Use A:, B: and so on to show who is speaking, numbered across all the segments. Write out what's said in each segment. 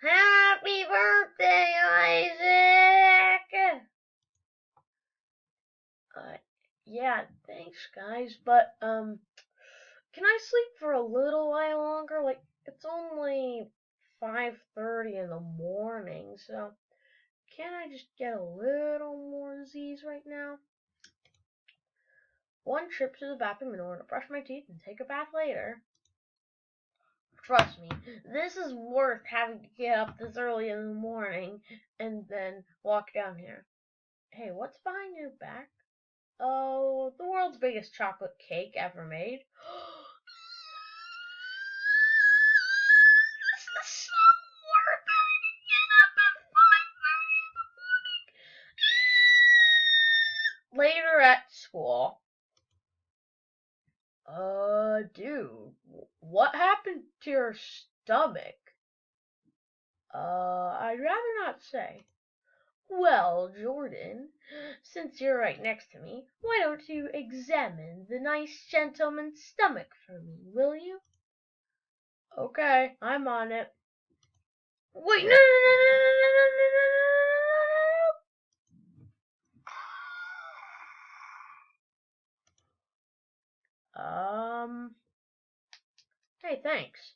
A: Happy birthday, Isaac! Yeah, thanks, guys. But, can I sleep for a little while longer? Like, it's only 5:30 in the morning, so can't I just get a little more Z's right now? One trip to the bathroom in order to brush my teeth and take a bath later. Trust me, this is worth having to get up this early in the morning and then walk down here. Hey, what's behind your back? Oh, the world's biggest chocolate cake ever made. This is so worth having to get up at 5:30 in the morning. Later at school. Dude, what happened to your stomach? I'd rather not say. Well, Jordan, since you're right next to me, why don't you examine the nice gentleman's stomach for me, will you? Okay, I'm on it. Wait, no. Hey, thanks.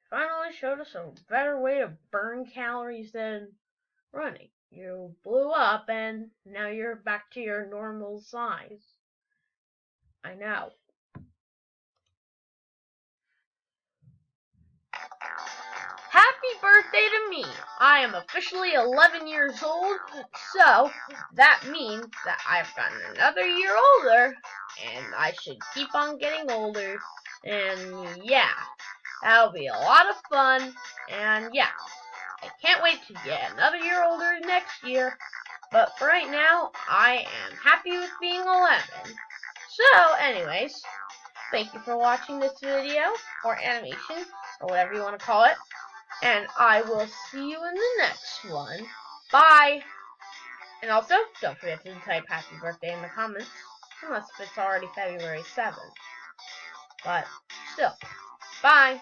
A: Finally showed us a better way to burn calories than running. You blew up and now you're back to your normal size. I know. Happy birthday to me! I am officially 11 years old, so that means that I've gotten another year older, and I should keep on getting older, and yeah, that'll be a lot of fun, and yeah, I can't wait to get another year older next year, but for right now, I am happy with being 11. So, anyways, thank you for watching this video, or animation, or whatever you want to call it. And I will see you in the next one. Bye! And also, don't forget to type happy birthday in the comments, unless it's already February 7th. But, still, bye!